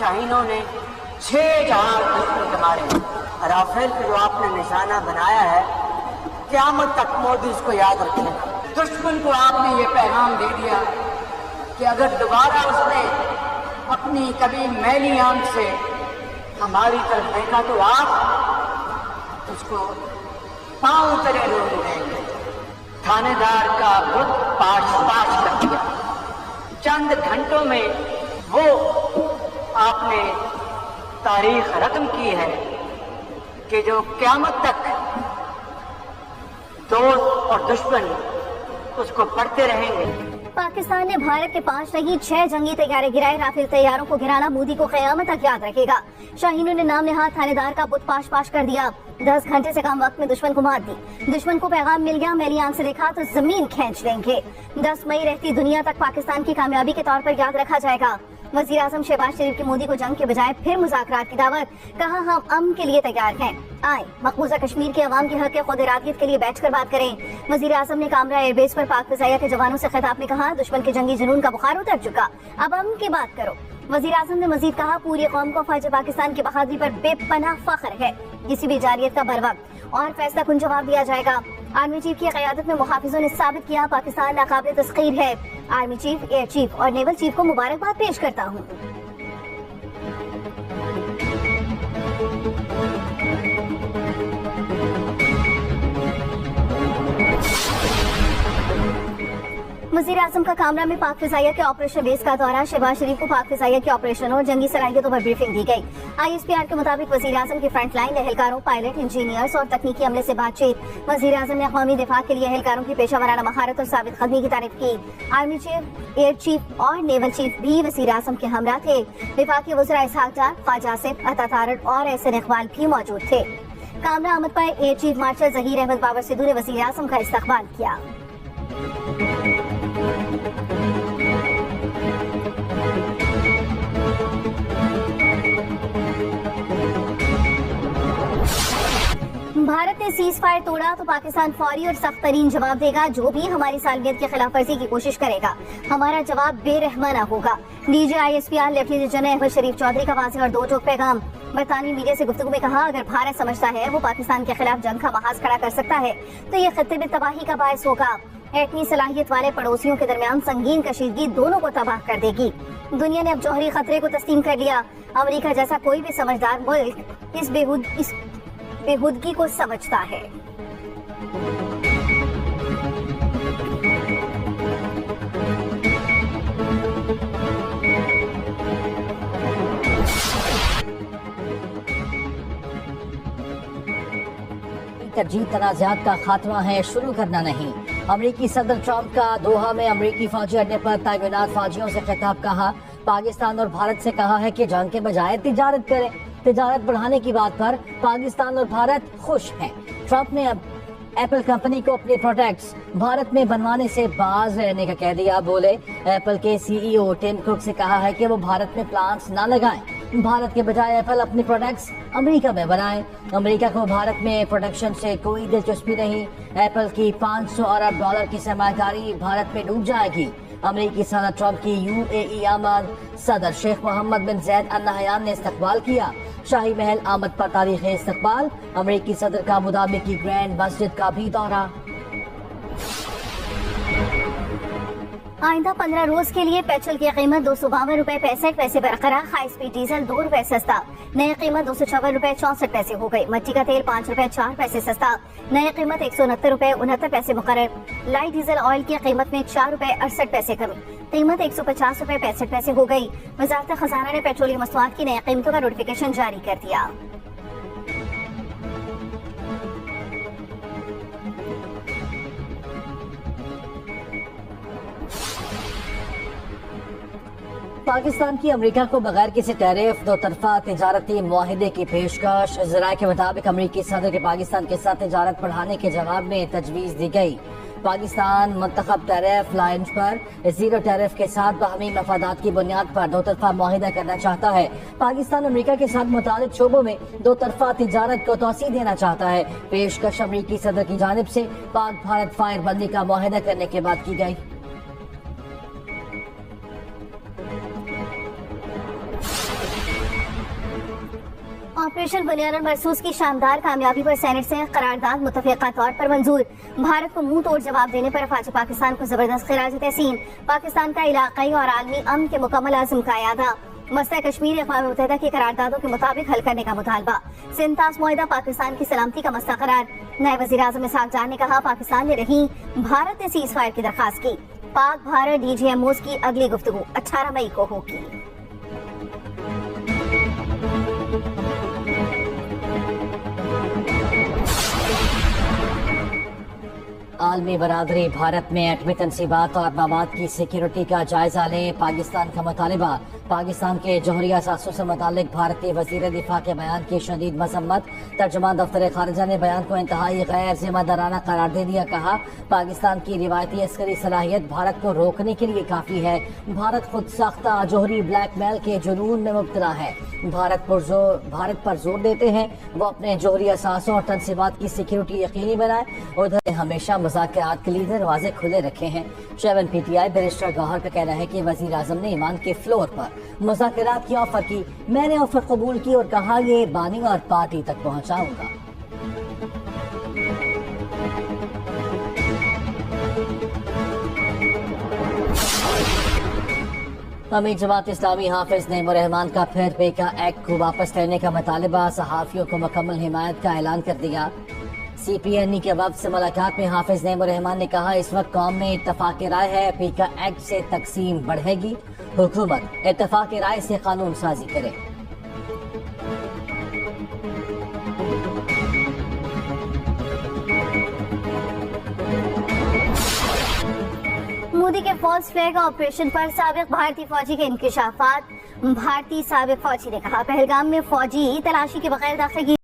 शाहीनों ने 6 जहाज दुश्मन के मारे। राफेल पे जो आपने निशाना बनाया है, क़यामत तक मोदी इसको याद रखेगा। दुश्मन को आपने ये पैगाम दे दिया कि अगर दोबारा उसने अपनी कभी मैली आंख से हमारी तरफ देखा तो आप उसको पांव तले रोक देंगे। थानेदार का बुत पाश कर दिया। चंद घंटों में वो आपने तारीख रकम की है कि जो क़यामत तक दोस्त और दुश्मन उसको पढ़ते रहेंगे। पाकिस्तान ने भारत के 5 नहीं 6 जंगी तैयारे गिराए। राफेल तैयारों को गिराना मोदी को क़यामत तक याद रखेगा। शाहीनों ने नाम नहाद थानेदार का बुत पाश कर दिया। 10 घंटे से कम वक्त में दुश्मन को मार दी। दुश्मन को पैगाम मिल गया, मैली आंख से देखा तो जमीन खींच लेंगे। 10 मई रहती दुनिया तक पाकिस्तान की कामयाबी के तौर पर याद रखा जाएगा। वज़ीर आज़म शहबाज शरीफ की मोदी को जंग के बजाय फिर मुज़ाकरात की दावत। कहा हम अमन के लिए तैयार हैं, आए मकबूजा कश्मीर के अवाम के हक खुद इरादियत के लिए बैठकर बात करें। वज़ीर आज़म ने कामरा एयरबेस पर पाक फ़िज़ाइया के जवानों से खिताब में कहा, दुश्मन के जंगी जुनून का बुखार उतर चुका, अब अमन की बात करो। वज़ीर आज़म ने मजीद कहा, पूरी कौम को फ़ौज पाकिस्तान की बहादुरी पर बेपनाह फख्र है। किसी भी जारियत का बरवक्त और फैसला कुन जवाब दिया जाएगा। आर्मी चीफ की क़यादत में मुहाफ़िज़ों ने साबित किया पाकिस्तान नाक़ाबिल तस्ख़ीर है। आर्मी चीफ, एयर चीफ और नेवल चीफ को मुबारकबाद पेश करता हूँ। वज़ीर आज़म का कामरा में पाक फ़िज़ाइया के ऑपरेशन बेस का दौरा। शहबाज शरीफ को पाक फ़िज़ाइया के ऑपरेशन और जंगी सलाहियतों पर ब्रीफिंग दी गई। ISPR के मुताबिक वज़ीर आज़म के फ्रंट लाइन एहलकारों, पायलट, इंजीनियर्स और तकनीकी अमले से बातचीत। वज़ीर आज़म ने कौमी दिफा के लिए एहलकारों की पेशा वराना महारत और साबित कदमी की तारीफ की। आर्मी चीफ, एयर चीफ और नेवल चीफ भी वज़ीर आज़म के हमरा थे। वफाकी वज़रा इसहाक डार, ख्वाजा आसिफ, अता तारड़ और एहसन इकबाल भी मौजूद थे। कामरा आमद पर air chief marshal Zaheer Ahmed Babar Sidhu ने वज़ीर आज़म का इस्तकबाल किया। भारत ने सीज फायर तोड़ा तो पाकिस्तान फौरी और सख्त तरीन जवाब देगा। जो भी हमारी सालगिरद की खिलाफ वर्जी की कोशिश करेगा, हमारा जवाब बेरहमाना होगा। DG ISPR lieutenant general Ahmed Sharif Chaudhry का वाज़ेह और दो टोक पैगाम। बरतानवी मीडिया से गुफ्तगू में कहा, अगर भारत समझता है वो पाकिस्तान के खिलाफ जंग का महाज खड़ा कर सकता है तो ये खत्ते में तबाही का बायस होगा। एटमी सलाहियत वाले पड़ोसियों के दरमियान संगीन कशीदगी दोनों को तबाह कर देगी। दुनिया ने अब जौहरी खतरे को तस्लीम कर लिया। अमेरिका जैसा कोई भी समझदार मुल्क इस बेहुदगी को समझता है। तरजीह तनाज़ात का खात्मा है, शुरू करना नहीं। अमरीकी सदर ट्रंप का दोहा में अमरीकी फौजी अड्डे पर तैनात फौजियों से खिताब। कहा, पाकिस्तान और भारत से कहा है कि जंग के बजाय तिजारत करें। तिजारत बढ़ाने की बात पर पाकिस्तान और भारत खुश हैं। ट्रंप ने अब एप्पल कंपनी को अपने प्रोडक्ट्स भारत में बनवाने से बाज रहने का कह दिया। बोले, एप्पल के CEO टिम कुक से कहा है कि वो भारत में प्लांट्स ना लगाएं। भारत के बजाय एप्पल अपने प्रोडक्ट्स अमेरिका में बनाएं। अमेरिका को भारत में प्रोडक्शन से कोई दिलचस्पी नहीं। एप्पल की $500 अरब की सरमायाकारी भारत में डूब जाएगी। अमेरिकी सदर ट्रंप की UAE आमद। सदर शेख मोहम्मद बिन जैद अल नहयान ने इस्तकबाल किया। शाही महल आमद पर तारीख इस्तकबाल। अमेरिकी सदर का अबू धाबी की ग्रैंड मस्जिद का भी दौरा। आइंदा 15 रोज के लिए पेट्रोल की कीमत 252 रुपए 65 पैसे बरकरार। हाई स्पीड डीजल 2 रुपए सस्ता। नई कीमत 256 रुपए 64 पैसे हो गई। मिट्टी का तेल 5 रुपए 4 पैसे सस्ता। नई कीमत 169 रुपए 69 पैसे मुकर्रर। लाइट डीजल ऑयल की कीमत में 4 रुपए 68 पैसे कमी। कीमत 150 रुपए 65 पैसे हो गई। वजारत खजाना ने पेट्रोलियम मसनूआत की नई कीमतों का नोटिफिकेशन जारी कर दिया। पाकिस्तान की अमेरिका को बगैर किसी टैरिफ दो तरफा तिजारती मुआहिदे की पेशकश। ज़राए के मुताबिक अमेरिकी सदर के पाकिस्तान के साथ तिजारत बढ़ाने के जवाब में तजवीज़ दी गई। पाकिस्तान मुंतखब टैरिफ लाइन पर जीरो टैरिफ के साथ बाहमी मफादात की बुनियाद पर दो तरफा मुआहिदा करना चाहता है। पाकिस्तान अमेरिका के साथ मुतालिक शोबों में दो तरफा तिजारत को तोसी देना चाहता है। पेशकश अमेरिकी सदर की जानिब से पाक भारत फायर बंदी का मुआहिदा करने के बाद की गई। ऑपरेशन बुनियाद मरसूस की शानदार कामयाबी पर सेनेट से करारदाद मुतफ़िक़ा तौर पर मंजूर। भारत को मुंह तोड़ जवाब देने पर अफवाज पाकिस्तान को जबरदस्त खिराज तहसीन। पाकिस्तान का इलाक़ाई और आलमी अमन के मुकम्मल आज़म का यादा। मसला कश्मीर अक़वाम मुत्तहिदा की करारदादों के मुताबिक हल करने का मुतालबा। सिंतास मुआहिदा पाकिस्तान की सलामती का मसला करार। नायब वज़ीर आज़म इसहाक़ डार ने कहा पाकिस्तान ने नहीं भारत ने सीज़ फायर की दरख्वास्त की। पाक भारत DGMOs की अगली गुफ्तगू 18 मई को होगी। आलमी बरादरी भारत में एटमी तनसीबात और मवाद की सिक्योरिटी का जायजा ले। पाकिस्तान का मुतालिबा। पाकिस्तान के जौहरी असासों से मुतालिक भारतीय वजीर दिफा के बयान की शदीद मजम्मत। तर्जुमान दफ्तर खारजा ने बयान को इंतहाई गैर जिम्मेदाराना करार दे दिया। कहा पाकिस्तान की रिवायती अस्करी सलाहियत भारत को रोकने के लिए काफी है। भारत खुद साख्ता जौहरी ब्लैकमेल के जुनून में मुब्तला है। भारत पर जोर देते हैं वो अपने जौहरी असासों और तनसीबात की सिक्योरिटी यकीनी बनाए। उधर हमेशा मुज़ाकरात के लिए दरवाजे खुले रखे हैं। चेयरमैन PTI बैरिस्टर गौहर का कहना है कि वजीर आजम ने ईमान के फ्लोर पर मुज़ाकरात की ऑफर की। मैंने ऑफर कबूल की और कहा ये बानी और पार्टी तक पहुंचाऊंगा। अमीर जमात इस्लामी हाफिज नईमुर रहमान का फिर पेका एक्ट को वापस लेने का मुतालबा। सहाफियों को मुकम्मल हिमायत का ऐलान कर दिया। CPNE के वक्त से मुलाकात में हाफिज नईमुर रहमान ने कहा इस वक्त कौम में इत्तफाक राय है पेका एक्ट से तकसीम बढ़ेगी। हुकूमत इत्तफाक राय से कानून साजी करे। मोदी के फॉल्स फ्लैग ऑपरेशन पर साबिक भारतीय फौजी के इंकशाफात। भारतीय साबिक फौजी ने कहा पहलगाम में फौजी तलाशी के बगैर दाखिल